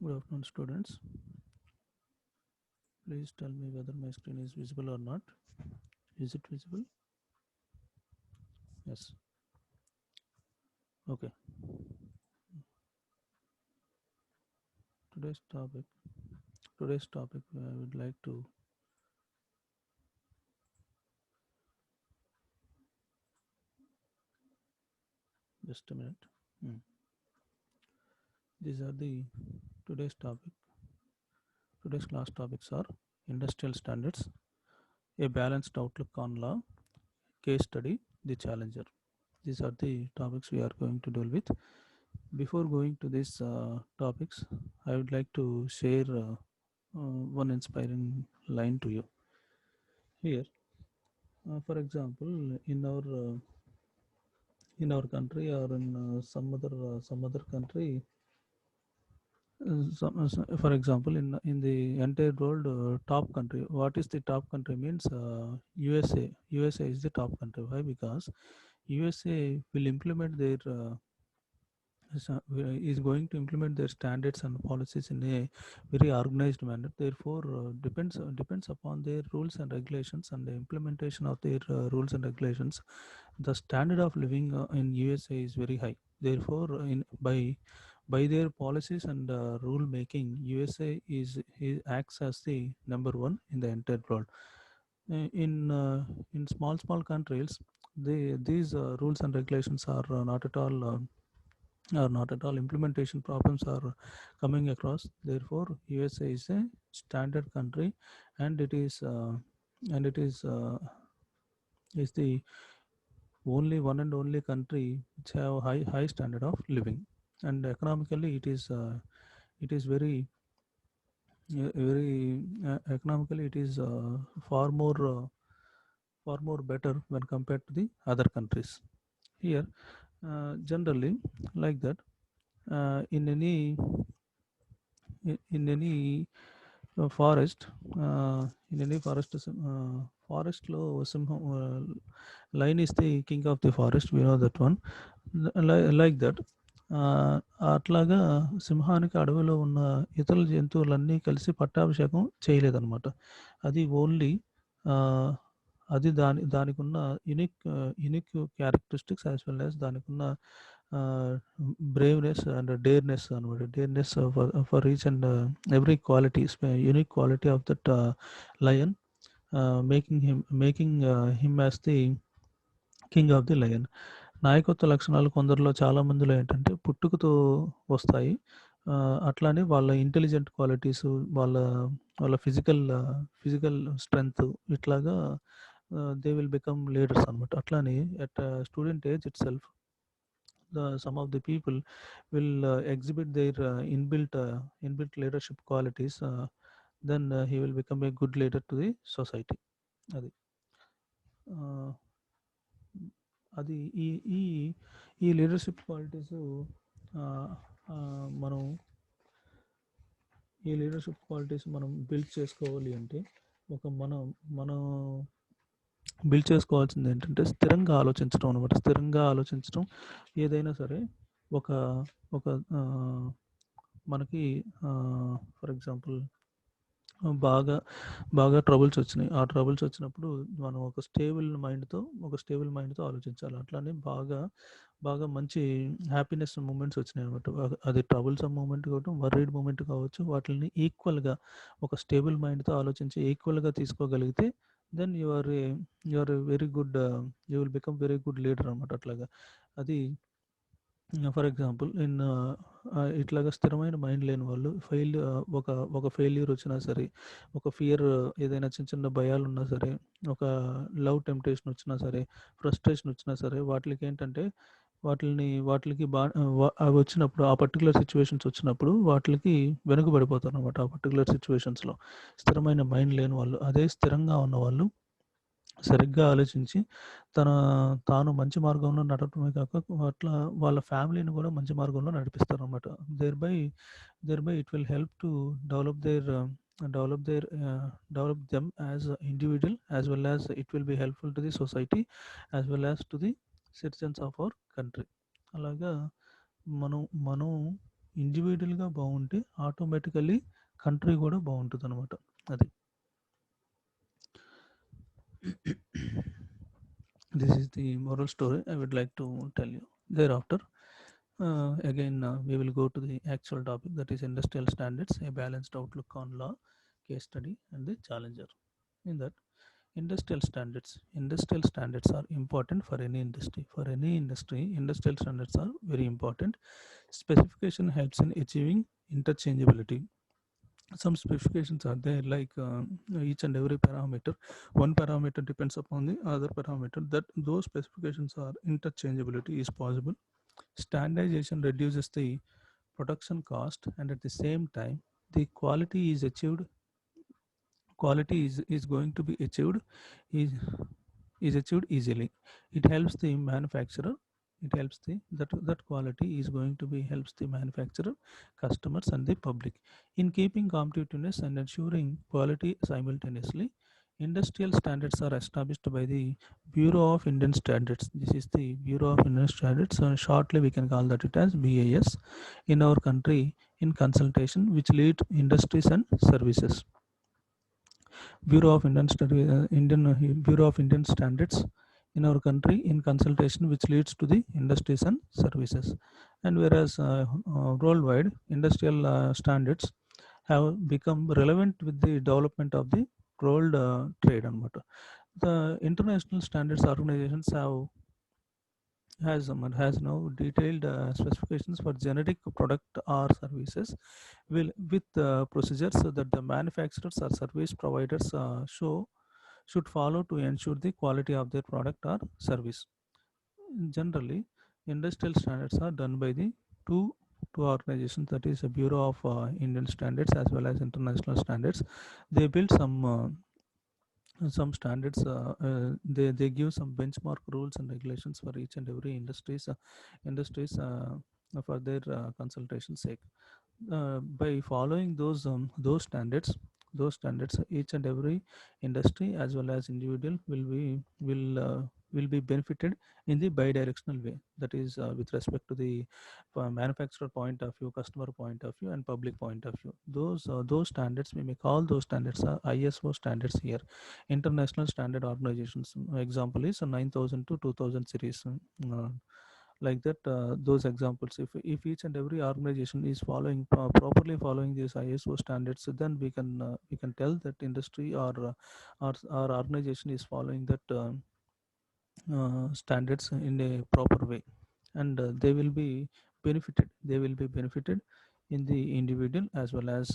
Good afternoon, students. Please tell me whether my screen is visible or not. Is it visible? Yes. Okay. Today's topic. Today's topic. I would like to just a minute. These are the today's topic. Today's class topics are industrial standards, a balanced outlook on law, case study, the challenger. These are the topics we are going to deal with. Before going to these topics, I would like to share one inspiring line to you. Here, for example, in our country or in some other country, for example, in the entire world, top country. What is the top country means? USA. USA is the top country. Why? Because USA will implement their is going to implement their standards and policies in a very organized manner. Therefore, depends upon their rules and regulations and the implementation of their rules and regulations. The standard of living in USA is very high. Therefore, by their policies and rule making, USA is acts as the number one in the entire world. In small countries, these rules and regulations are not at all implementation problems are coming across. Therefore, USA is a standard country, and it is the only one and only country which have high standard of living, and economically it is very economically it is far more better when compared to the other countries. Here, generally, like that, uh, in any in any forest, in any forest, forest లో సింహం, lion is the king of the forest. We know that one. Like that, అట్లాగా సింహానికి అడవిలో ఉన్న ఇతర జంతువులన్నీ కలిసి పట్టాభిషేకం చేయలేదన్నమాట. అది ఓన్లీ అది దానికున్న unique characteristics as well as దానికున్న braveness and dareness అనమాట. Dareness for each and every quality, unique quality of that lion, making him as the king of the lion. నాయకత్వ లక్షణాలు కొందరిలో చాలా మందిలో ఏంటంటే పుట్టుకతో వస్తాయి. అట్లానే వాళ్ళ ఇంటెలిజెంట్ క్వాలిటీస్, వాళ్ళ వాళ్ళ ఫిజికల్ స్ట్రెంగ్త్, ఇట్లాగా దే విల్ బికమ్ లీడర్స్ అనమాట. అట్లానే at student age it self, some of the people will exhibit their inbuilt leadership qualities. Then he will become a good leader to the society. అది uh, అది ఈ ఈ ఈ leadership qualities మనం మనం build చేసుకోవాలి అంటే మనం బిల్డ్ చేసుకోవాల్సింది ఏంటంటే స్థిరంగా ఆలోచించడం అనమాట. స్థిరంగా ఆలోచించడం ఏదైనా సరే ఒక ఒక మనకి ఫర్ ఎగ్జాంపుల్ బాగా బాగా ట్రబుల్స్ వచ్చినాయి. ఆ ట్రబుల్స్ వచ్చినప్పుడు మనం ఒక స్టేబుల్ మైండ్తో ఆలోచించాలి. అట్లానే బాగా మంచి హ్యాపీనెస్ మూమెంట్స్ వచ్చినాయి అనమాట. అది ట్రబుల్స్ మూమెంట్ కావటం, వర్రీడ్ మూమెంట్ కావచ్చు. వాటిని ఈక్వల్గా ఒక స్టేబుల్ మైండ్తో ఆలోచించి ఈక్వల్గా తీసుకోగలిగితే then you are very good, you will become very good leader అనమాట. అట్లాగా అది ఫర్ ఎగ్జాంపుల్ ఇట్లాగా స్థిరమైన మైండ్ లేని వాళ్ళు ఒక ఒక ఫెయిల్యూర్ వచ్చినా సరే, ఒక ఫియర్, ఏదైనా చిన్న చిన్న భయాలు ఉన్నా సరే, ఒక లవ్ టెంప్టేషన్ వచ్చినా సరే, ఫ్రస్ట్రేషన్ వచ్చినా సరే, వాటికి ఏంటంటే వాటికి అవి వచ్చినప్పుడు, ఆ పర్టికులర్ సిచ్యువేషన్స్ వచ్చినప్పుడు వాటికి వెనుకబడిపోతారు అనమాట. ఆ పర్టికులర్ సిచ్యువేషన్స్లో స్థిరమైన మైండ్ లేని వాళ్ళు, అదే స్థిరంగా ఉన్నవాళ్ళు సరిగ్గా ఆలోచించి తాను మంచి మార్గంలో నడపడమే కాక అట్లా వాళ్ళ ఫ్యామిలీని కూడా మంచి మార్గంలో నడిపిస్తారనమాట. Thereby it will help to develop develop their develop them as individual, as well as it will be helpful to the society, as well as to the citizens of our country. అలాగా మనం మనం ఇండివిజువల్గా బాగుంటే automatically country కూడా బాగుంటుంది అనమాట. అది this is the moral story I would like to tell you. Thereafter, again, we will go to the actual topic, that is industrial standards, a balanced outlook on law, case study, and the challenger. In that, industrial standards are important for any industry. For any industry, industrial standards are very important. Specification helps in achieving interchangeability. Some specifications are there, like each and every parameter, one parameter depends upon the other parameter, that those specifications are interchangeability is possible. Standardization reduces the production cost, and at the same time the quality is going to be achieved is is achieved easily. It helps the manufacturer. It helps the that quality is going to be helps the manufacturer, customers, and the public in keeping competitiveness and ensuring quality simultaneously. Industrial standards are established by the Bureau of Indian Standards. This is the Bureau of Indian Standards. Shortly, we can call that it as BIS in our country, in consultation, which lead industries and services. Bureau of Bureau of Indian Standards in our country in consultation, which leads to the industries and services. And whereas worldwide industrial standards have become relevant with the development of the world trade and matter. The international standards organizations has now detailed specifications for generic product or services will with procedures that the manufacturers or service providers should follow to ensure the quality of their product or service. Generally, industrial standards are done by the two organizations, that is a Bureau of Indian Standards as well as International Standards. They build some standards. They give some benchmark rules and regulations for each and every industries for their consultation sake. By following those standards, each and every industry as well as individual will be benefited in the bi-directional way, that is with respect to the manufacturer point of view, customer point of view, and public point of view. Those standards, we may call those standards ISO standards here, international standard organizations. Example is 9000 to 2000 series. Like that, those examples, if each and every organization is properly following these ISO standards, then we can tell that industry or organization is following that standards in a proper way, and they will be benefited in the individual as well as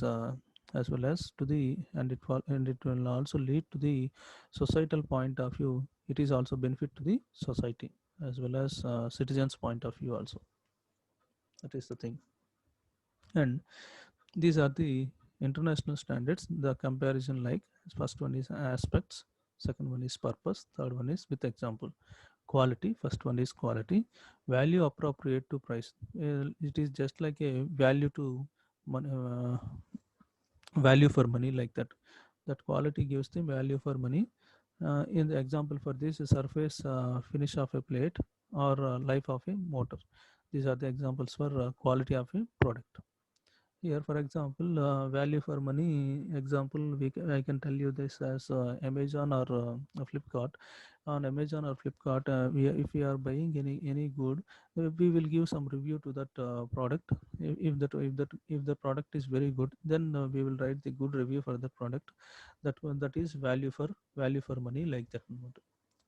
to the, and it will also lead to the societal point of view. It is also benefit to the society as well as citizens point of view also. That is the thing. And these are the international standards. The comparison, like, first one is aspects, second one is purpose, third one is with example. Quality, first one is quality. Value appropriate to price. It is just like a value to value for money, like that. That quality gives the value for money. In the example for this, surface finish of a plate or life of a motor. These are the examples for quality of a product. Here, for example, value for money example, I can tell you this as Amazon or Flipkart. On Amazon or Flipkart, if we are buying any good, we will give some review to that product. If the product is very good, then we will write the good review for the product. That is value for money, like that.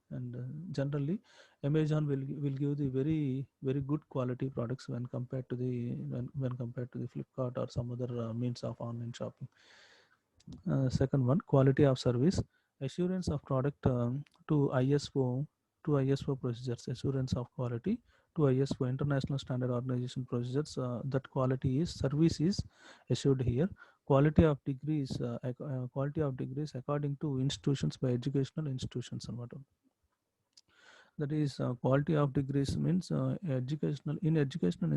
And generally, Amazon will give the very very good quality products when compared to the Flipkart or some other means of online shopping. Second one, quality of service. Assurance of product to ISO procedures. Assurance of quality to ISO, International Standard Organization procedures. That service is assured here. Quality of degrees according to institutions, by educational institutions and whatever. That is quality of degrees means educational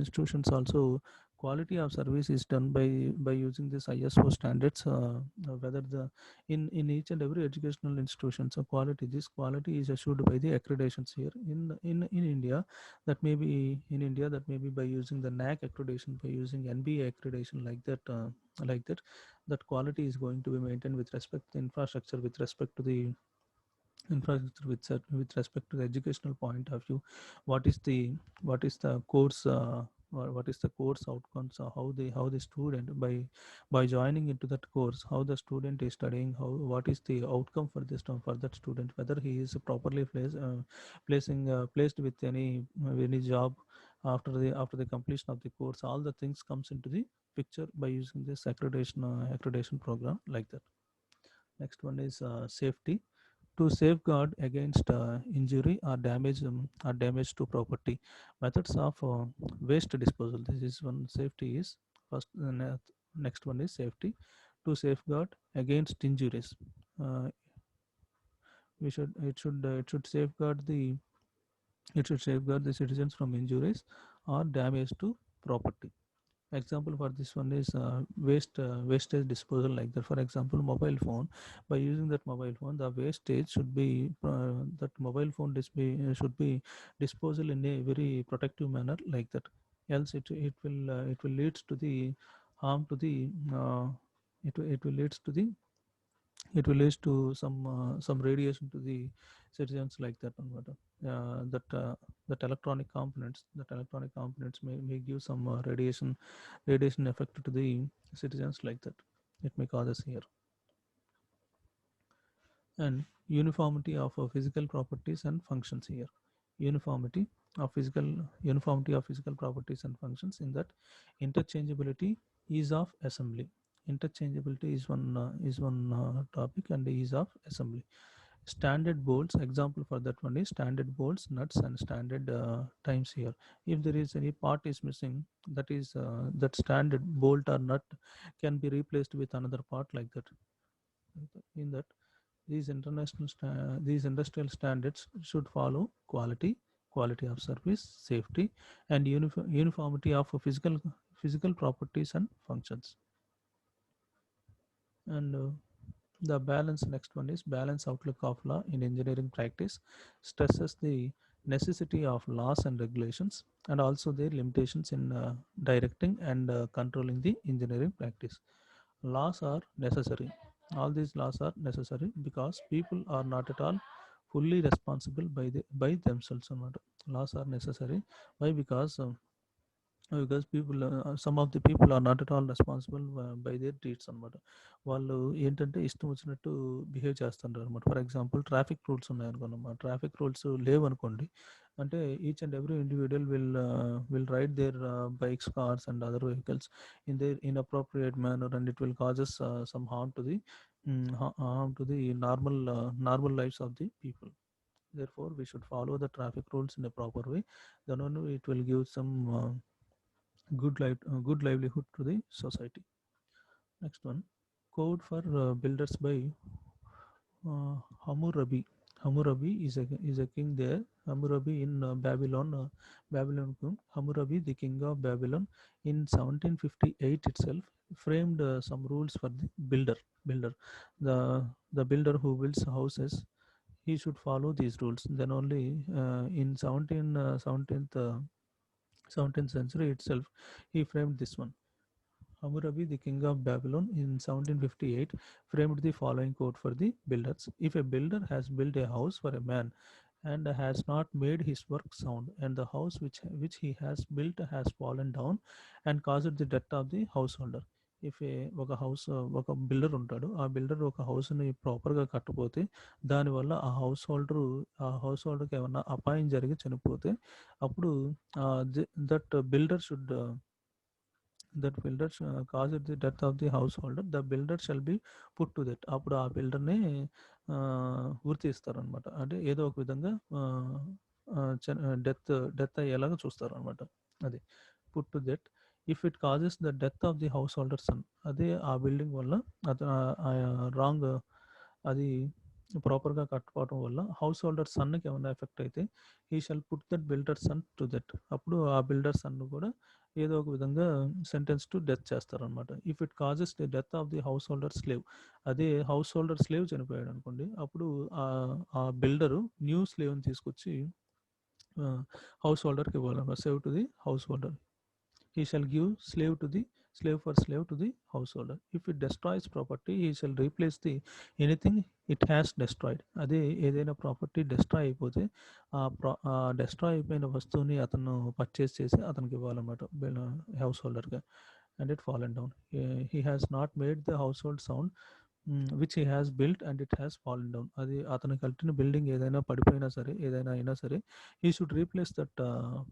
institutions also quality of service is done by using this ISO standards, whether the in each and every educational institution. So quality, this quality is assured by the accreditations here in India. That may be in India, that may be by using the NAC accreditation, by using NBA accreditation, like that, that quality is going to be maintained with respect to the infrastructure, with respect to the infrastructure, with respect to the educational point of view. What is the course, what is the course outcomes, how the student, by joining into that course, how the student is studying, how, what is the outcome for this for that student, whether he is properly placed with any job after the completion of the course. All the things comes into the picture by using this accreditation program, like that. Next one is safety. To safeguard against injury or damage to property. Methods of waste disposal. This is one. Safety is first. Next one is safety to safeguard against injuries. Uh, we should it should safeguard the citizens from injuries or damage to property. Example for this one is wastage disposal, like that. For example, mobile phone. By using that mobile phone, the wastage should be that mobile phone should be disposal in a very protective manner, like that. Else it will leads to the harm to the it will leads to the it will lead to some radiation to the citizens, like that. That electronic components may give some radiation effect to the citizens, like that. It may cause us here. And uniformity of physical properties and functions here. uniformity Uniformity of physical properties and functions, in that interchangeability, ease of assembly. Interchangeability is one topic, and ease of assembly. Standard bolts, example for that one is standard bolts, nuts, and standard times here. If there is any part is missing, that standard bolt or nut can be replaced with another part, like that. In that, these industrial standards should follow quality of service, safety, and uniformity of physical properties and functions. And the balance, next one is balance outlook of law in engineering practice, stresses the necessity of laws and regulations, and also their limitations in directing and controlling the engineering practice. Laws are necessary. All these laws are necessary because people are not at all fully responsible by themselves. Laws are necessary. Why? Because people, some of the people are not at all responsible by their deeds అనమాట. వాళ్ళు ఏంటంటే ఇష్టం వచ్చినట్టు behave చేస్తుంటారు అనమాట. For example traffic rules ఉన్నాయనుకోండి, traffic rules లేవనుకోండి, అంటే each and every individual will ride their bikes, cars and other vehicles in their inappropriate manner, and it will causes some harm to the normal lives of the people. Therefore we should follow the traffic rules in a proper way. Then only it will give some good livelihood to the society. Next one, code for builders by uh, Hammurabi. Hammurabi is a king there. Hammurabi in Babylon king. Hammurabi, the king of Babylon, in 1758 itself framed some rules for the builder. The builder who builds houses, he should follow these rules. Then only in 17th century itself, he framed this one. Hammurabi, the king of Babylon, in 1758 framed the following code for the builders. If a builder has built a house for a man and has not made his work sound, and the house which he has built has fallen down and caused the death of the householder. If ఒక house ఒక builder ఉంటాడు, ఆ builder ఒక హౌస్ని ప్రాపర్గా కట్టపోతే దానివల్ల house హోల్డర్కి ఏమన్నా అపాయం జరిగి చనిపోతే అప్పుడు that builder should caused the death of the householder, the builder shall be put to that. అప్పుడు ఆ బిల్డర్ని గుర్తి ఇస్తారనమాట. అంటే ఏదో ఒక విధంగా డెత్ అయ్యేలాగా చూస్తారనమాట. అది put to that. If it causes the death of the house holder son, అదే ఆ బిల్డింగ్ వల్ల రాంగ్, అది ప్రాపర్గా కట్టకపోవడం వల్ల హౌస్ హోల్డర్ సన్కి ఏమైనా ఎఫెక్ట్ అయితే he shall put that builder son to that. అప్పుడు ఆ బిల్డర్ సన్ కూడా ఏదో ఒక విధంగా సెంటెన్స్ టు డెత్ చేస్తారనమాట. If it causes the death of the house holder slave, అదే హౌస్ హోల్డర్ స్లేవ్ చనిపోయాడు అనుకోండి, అప్పుడు ఆ బిల్డరు న్యూ స్లేవ్ని తీసుకొచ్చి హౌస్ హోల్డర్కి ఇవ్వాలన్నమాట. Save to the house holder. He shall give slave for slave to the householder. If it destroys property, he shall replace the anything it has destroyed. అదే ఏదైనా ప్రాపర్టీ డెస్ట్రాయ్ అయిపోతే ఆ destroy అయిపోయిన వస్తువుని అతను పర్చేస్ చేసి అతనికి ఇవ్వాలన్నమాట హౌస్ హోల్డర్గా. And it fallen down, he has not made the household sound which he has built and it has fallen down. అది అతను కట్టిన బిల్డింగ్ ఏదైనా పడిపోయినా సరే, ఏదైనా అయినా సరే, he should replace that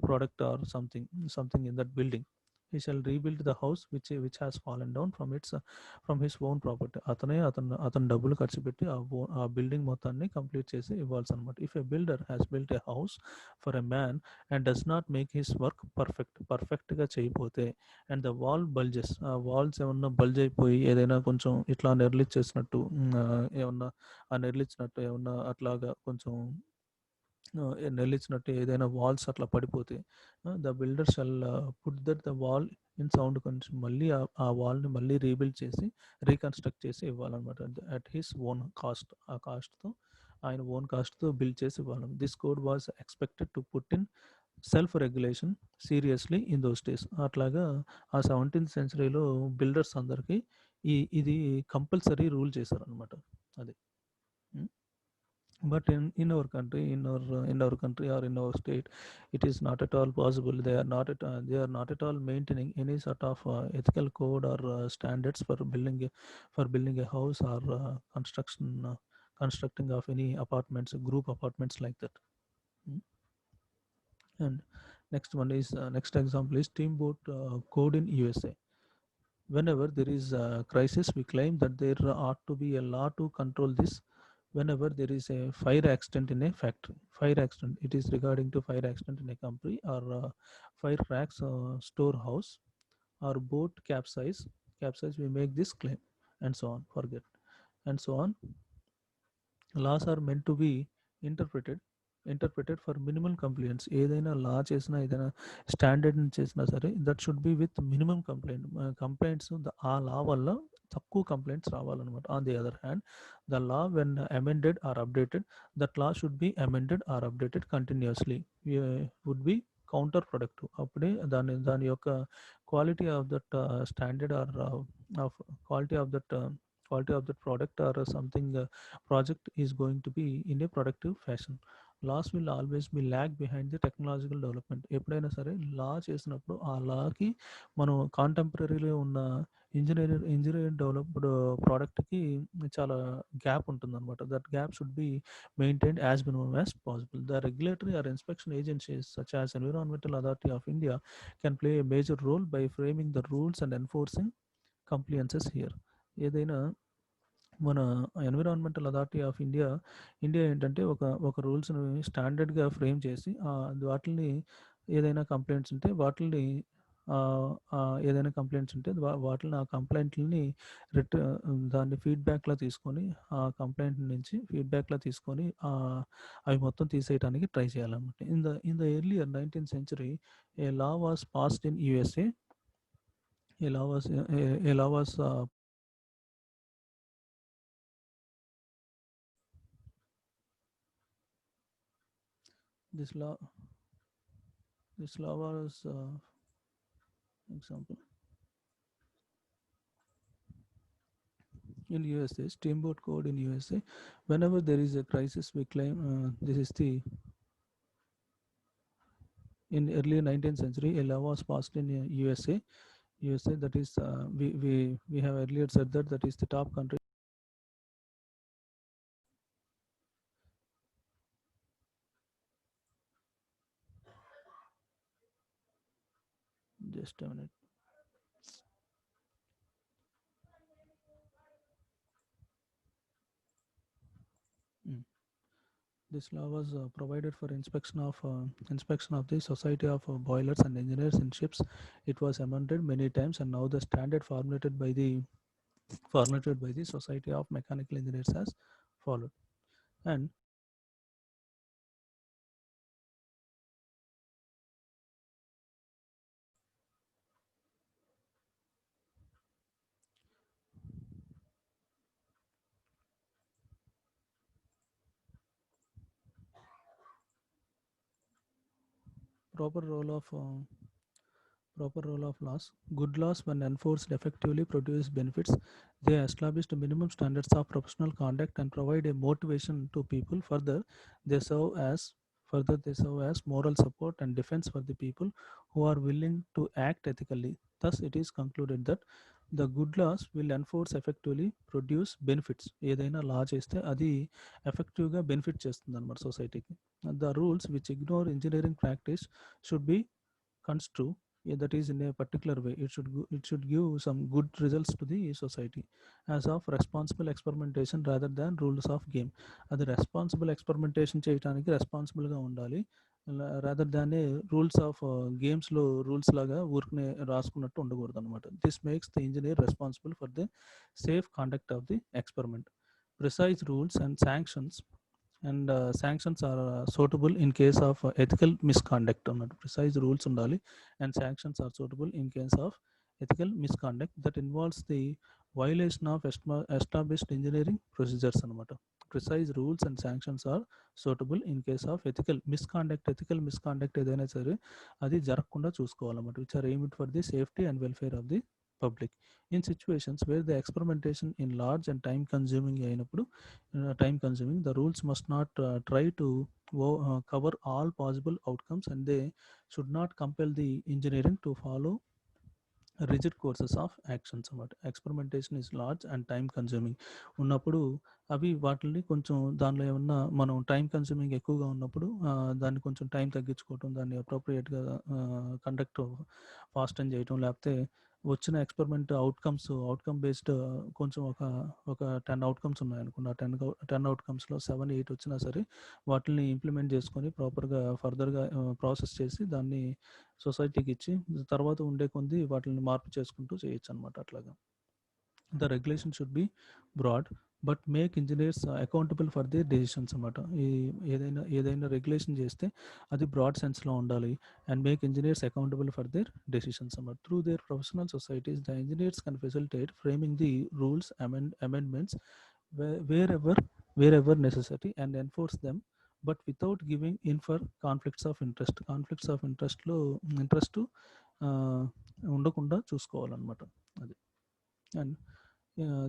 product or something in that building. He shall rebuild the house which has fallen down from his own property. అతను డబ్బులు ఖర్చు పెట్టి ఆ బిల్డింగ్ మొత్తాన్ని కంప్లీట్ చేసి ఇవ్వాల్సి అనమాట. If a builder has built a house for a man and does not make his work పర్ఫెక్ట్గా చేయకపోతే, అండ్ ద వాల్ బల్జెస్, ఆ వాల్స్ ఏమన్నా బల్జ్ అయిపోయి ఏదైనా కొంచెం ఇట్లా నెర్లిచ్చేసినట్టు, ఏమన్నా ఆ నెర్లిచ్చినట్టు ఏమన్నా అట్లాగా కొంచెం నెల్లిచ్చినట్టు ఏదైనా వాల్స్ అట్లా పడిపోతే, the builder shall put that the wall in sound కొంచెం మళ్ళీ ఆ వాల్ని మళ్ళీ రీబిల్డ్ చేసి రీకన్స్ట్రక్ట్ చేసి ఇవ్వాలన్నమాట. అట్ హిస్ ఓన్ కాస్ట్, ఆ కాస్ట్తో ఆయన ఓన్ కాస్ట్తో బిల్డ్ చేసి ఇవ్వాలి. This code was expected to put in self regulation seriously in those days. అట్లాగా ఆ 17th సెంచరీలో బిల్డర్స్ అందరికీ ఇది కంపల్సరీ రూల్ చేశారనమాట. అది. But in our country, in our country or in our state, it is not at all possible. They are not at all maintaining any sort of ethical code or standards for building a house or constructing of any apartments, group apartments like that. Mm. And next example is steamboat code in USA. Whenever there is a crisis, we claim that there ought to be a law to control this. Whenever there is a fire accident in a factory, fire accident, it is regarding to fire accident in a company, or fire cracks storehouse, or boat capsize, we make this claim, and so on, forget, and so on. Laws are meant to be interpreted for minimal compliance. ఏదైనా లా చేసినా, ఏదైనా standard చేసినా సరే, that should be with minimum complaints. ఆ law వల్ల తక్కువ complaints రావాలన్నమాట. On the other hand, the law when amended or updated, that law should be amended or updated continuously, would be counter productive. అప్పుడే దాని యొక్క quality of that standard or of quality of that quality of that product or something project is going to be in a productive fashion. Laws will always be lag behind the technological development. ఎప్పుడైనా సరే లా చేసినప్పుడు ఆ లాకి మనం కాంటెంపరీలో ఉన్న engineer developed ప్రోడక్ట్కి చాలా gap ఉంటుందన్నమాట. That gap should be maintained as minimum as possible. The regulatory or inspection agencies such as environmental authority of India can play a major role by framing the rules and enforcing compliances here. ఏదైనా మన environmental authority of India ఏంటంటే ఒక రూల్స్ని స్టాండర్డ్గా frame చేసి వాటిని ఏదైనా complaints ఉంటే వాటిని వాటిని ఆ కంప్లైంట్లని రిట దాన్ని ఫీడ్బ్యాక్లా తీసుకొని, ఆ కంప్లైంట్ నుంచి ఫీడ్బ్యాక్లా తీసుకొని అవి మొత్తం తీసేయడానికి ట్రై చేయాలన్నమాట. In the earlier 19th century, A law was passed in USA. A law was this law was example in USA, steamboat code in USA. Whenever there is a crisis, we claim this is the in early 19th century, a law was passed in USA. That is we have earlier said that is the top country. Just a minute. Mm. This law was provided for inspection of the Society of Boilers and Engineers in ships. It was amended many times, and now the standard formulated by the Society of Mechanical Engineers has followed. And proper role of proper role of laws. Good laws, when enforced effectively, produce benefits. They establish the minimum standards of professional conduct and provide a motivation to people. They serve as they serve as moral support and defense for the people who are willing to act ethically. Thus, it is concluded that the good laws will enforce effectively produce benefits. ఏదైనా లా చేస్తే అది ఎఫెక్టివ్గా benefit చేస్తుంది అనమాట సొసైటీకి. The rules which ignore engineering practice should be construed, that is in a particular way. It should give some good results to the society, as of responsible experimentation rather than rules of game. అది responsible experimentation చేయడానికి రెస్పాన్సిబుల్గా ఉండాలి, rather than A rules of గేమ్స్లో rules లాగా ఊరికనే రాసుకున్నట్టు ఉండకూడదు అనమాట. This makes the engineer responsible for the safe conduct of the experiment. Precise rules and sanctions are suitable in case of ethical misconduct అన్నట్టు. Precise rules ఉండాలి and sanctions are suitable in case of ethical misconduct that involves the violation of established engineering procedures అనమాట. Precise rules and sanctions are suitable in case of ethical misconduct ఏదైనా సరే అది జరగకుండా చూసుకోవాలన్నమాట, which are aimed for the safety and welfare of the public. In situations where the experimentation in large and time consuming, the rules must not try to cover all possible outcomes, and they should not compel the engineering to follow rigid courses of actions అన్నమాట. Experimentation is large and time consuming ఉన్నప్పుడు అవి వాటిని కొంచెం దానిలో ఏమన్నా మనం time consuming ఎక్కువగా ఉన్నప్పుడు దాన్ని కొంచెం టైం తగ్గించుకోవటం, దాన్ని అప్రోప్రియేట్గా కండక్ట్ ఫాస్ట్ చేయటం, లేకపోతే వచ్చిన ఎక్స్పెరిమెంట్ అవుట్కమ్ బేస్డ్ కొంచెం ఒక 10 అవుట్కమ్స్ ఉన్నాయనుకున్న, 10 అవుట్కమ్స్లో 7-8 వచ్చినా సరే వాటిని ఇంప్లిమెంట్ చేసుకొని ప్రాపర్గా ఫర్దర్గా ప్రాసెస్ చేసి దాన్ని సొసైటీకి ఇచ్చి తర్వాత ఉండే కొంది వాటిని మార్పు చేసుకుంటూ చేయొచ్చు అనమాట. అట్లాగా the regulation should be broad but make engineers accountable for the decisions అనమాట. ఈ ఏదైనా రెగ్యులేషన్ చేస్తే అది బ్రాడ్ సెన్స్లో ఉండాలి and make engineers accountable for their decisions అనమాట. Through their professional societies the engineers can facilitate framing the rules amendments wherever necessary and enforce them, but without giving in for conflicts of interest ఉండకుండా చూసుకోవాలన్నమాట. అది. And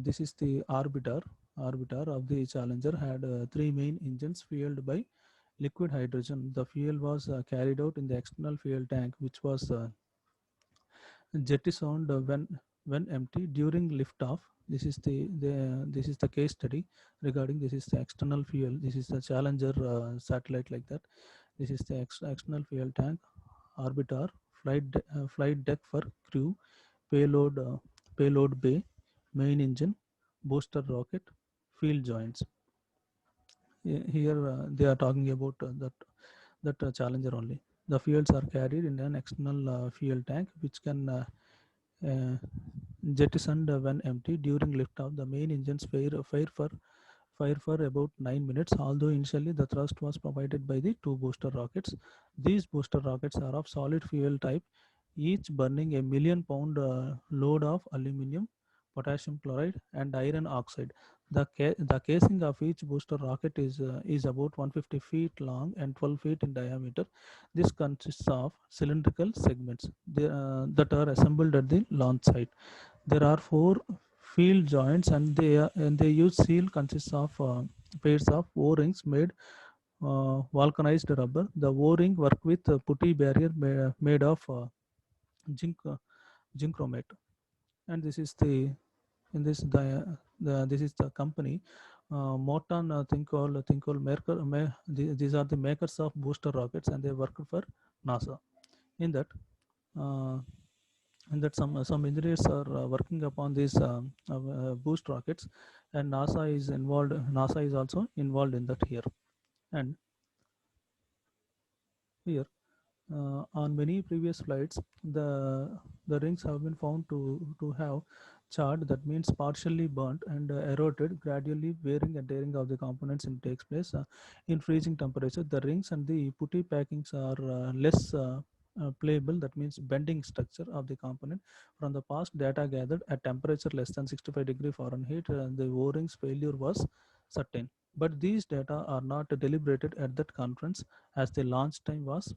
this is the arbiter of the Challenger had 3 main engines fueled by liquid hydrogen. The fuel was carried out in the external fuel tank, which was jettisoned when empty during liftoff. This is the case study regarding this is the external fuel. This is the Challenger satellite like that. This is the external fuel tank, arbiter, flight deck for crew, payload bay, main engine, booster rocket, field joints. Here they are talking about that Challenger only. The fuels are carried in an external fuel tank, which can uh, jettisoned when empty during liftoff. The main engines fire for about 9 minutes, although initially the thrust was provided by the 2 booster rockets. These booster rockets are of solid fuel type, each burning a million pound load of aluminum, potassium chloride, and iron oxide. The casing of each booster rocket is about 150 feet long and 12 feet in diameter. This consists of cylindrical segments that are assembled at the launch site. There are 4 field joints, and they use seal consists of pairs of O-rings made vulcanized rubber. The O-ring work with putty barrier made of zinc chromate. And this is in this this is the company Morton think called maker. These are the makers of booster rockets, and they work for NASA. In that uh, some engineers are working upon these boost rockets, and NASA is also involved in that here. And here On many previous flights, the rings have been found to have charred, that means partially burnt and eroded, gradually wearing and tearing of the components in takes place in freezing temperature. The rings and the putty packings are less playable, that means bending structure of the component. From the past data gathered at temperature less than 65 degree Fahrenheit, the O-rings failure was certain. But these data are not deliberated at that conference, as the launch time was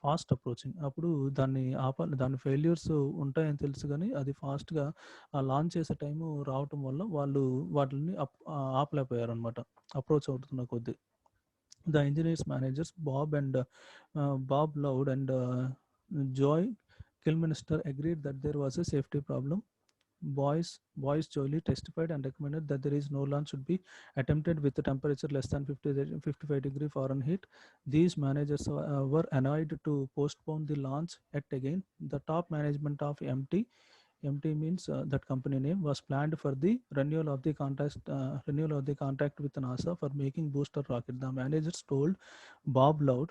fast approaching. అప్పుడు దాన్ని ఆపాలి, దాని failures ఉంటాయని తెలుసు కానీ అది ఫాస్ట్గా launch చేసే టైము రావటం వల్ల వాళ్ళు వాటిని ఆపలేకపోయారు అనమాట, అప్రోచ్ అవుతున్న కొద్దీ. The engineers managers Bob Loud and Joy Kilminster agreed that there was a safety problem. Boyce Jolie testified and recommended that there is no launch should be attempted with a temperature less than 55 degree Fahrenheit. These managers were annoyed to postpone the launch yet again. The top management of MT means that company name was planned for the renewal of the contract with NASA for making booster rocket. The managers told Bob Loud,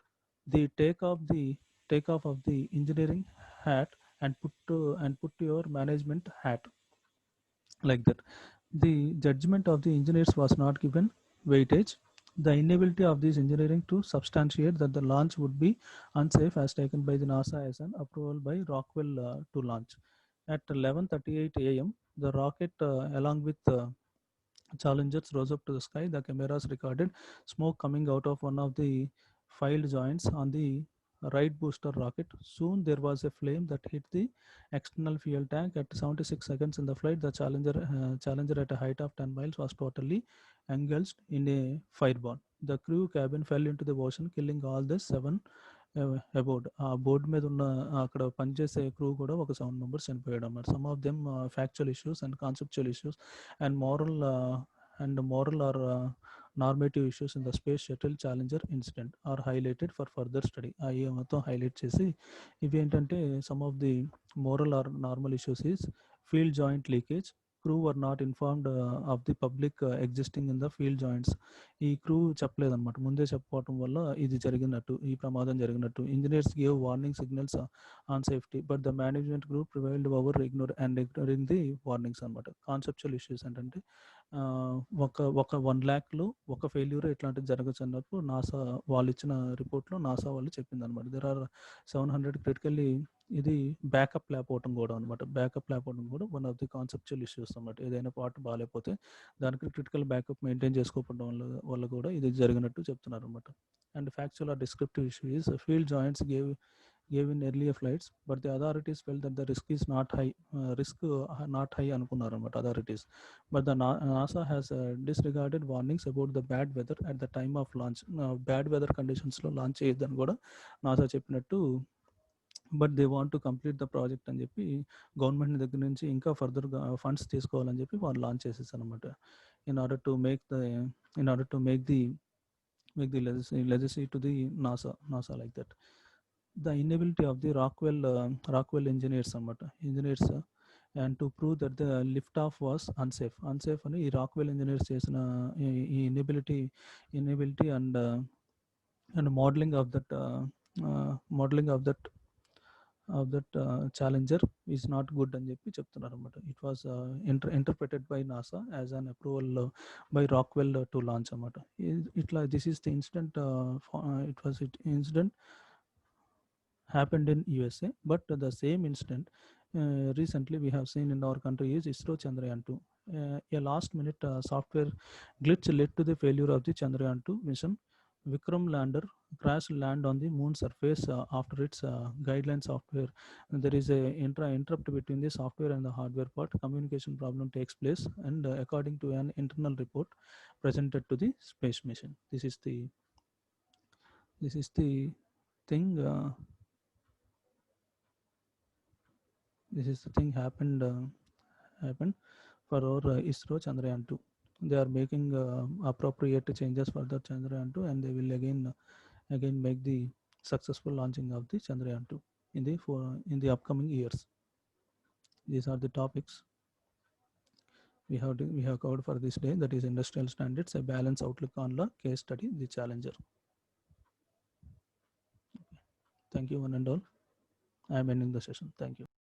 the takeoff of the engineering hat and put your management hat, like that. The judgment of the engineers was not given weightage. The inability of this engineering to substantiate that the launch would be unsafe as taken by the NASA as an approval by Rockwell to launch. At 11:38 a.m., the rocket, along with Challengers, rose up to the sky. The cameras recorded smoke coming out of one of the failed joints on the right booster rocket. Soon there was a flame that hit the external fuel tank. At 76 seconds in the flight, the Challenger at a height of 10 miles was totally engulfed in a fireball. The crew cabin fell into the ocean, killing all the seven about ఆ board మీద ఉన్న అక్కడ పనిచేసే crew కూడా ఒక 7 members చనిపోయాడు అన్నమాట. Some of them factual issues and conceptual issues and moral or normative issues in the space shuttle Challenger incident are highlighted for further study. అవి మొత్తం హైలైట్ చేసి ఇవి ఏంటంటే some of the moral or normal issues is field joint leakage. Crew were not informed of the public existing in the field joints. ఈ crew చెప్పలేదన్నమాట, ముందే చెప్పకపోవటం వల్ల ఇది జరిగినట్టు, ఈ ప్రమాదం జరిగినట్టు. Engineers gave warning signals on safety but the management group prevailed over ignoring the warnings అనమాట. Conceptual issues ఏంటంటే ఒక ఒక 1 lakh ఒక ఫెయిల్యూర్ ఇట్లాంటిది జరగచ్చు అన్నట్టు నాసా వాళ్ళు ఇచ్చిన రిపోర్ట్లో నాసా వాళ్ళు చెప్పింది అనమాట. దెర్ ఆర్ 700 క్రిటికల్లీ, ఇది బ్యాకప్ లేకపోవడం కూడా అనమాట. బ్యాకప్ లేకపోవడం కూడా one of the conceptual issues అనమాట. ఏదైనా పార్ట్ బాగాలేకపోతే దానికి క్రిటికల్ బ్యాకప్ మెయింటైన్ చేసుకోవడం వల్ల కూడా ఇది జరిగినట్టు చెప్తున్నారు అనమాట. And factual or descriptive issue is field joints gave in earlier flights, but the authorities felt that the risk not high అనుకున్నారు అనమాట authorities. But the NASA has disregarded warnings about the bad weather at the time of launch. Bad weather conditions లో launch చేయొద్దని కూడా NASA చెప్పినట్టు, but they want to complete the project అని చెప్పి government దగ్గర నుంచి ఇంకా ఫర్దర్గా ఫండ్స్ తీసుకోవాలని చెప్పి వాళ్ళు లాంచ్ చేసేసారు అనమాట. In order to make the in order to make the legacy to the NASA like that. The inability of the Rockwell engineers అనమాట, engineers and to prove that the lift off was unsafe అని ఈ Rockwell engineers చేసిన ఈ inability and modelling of that Challenger is not good అని చెప్పి చెప్తున్నారు అనమాట. It was interpreted by NASA as an approval by Rockwell to launch అనమాట. ఇట్లా this is the incident. Incident happened in USA, but the same incident recently we have seen in our country is ISRO Chandrayaan-2. A last-minute software glitch led to the failure of the Chandrayaan-2 mission. Vikram lander crashed land on the moon surface after its guideline software. There is a interrupt between the software and the hardware part. Communication problem takes place, and according to an internal report presented to the space mission. This is the thing. This is the thing happened for our ISRO Chandrayaan-2. They are making appropriate changes for the Chandrayaan-2, and they will again make the successful launching of the Chandrayaan-2 in the upcoming years. These are the topics we have covered for this day, that is industrial standards, a balanced outlook on the case study, the Challenger. Thank you, one and all. I am ending the session. Thank you.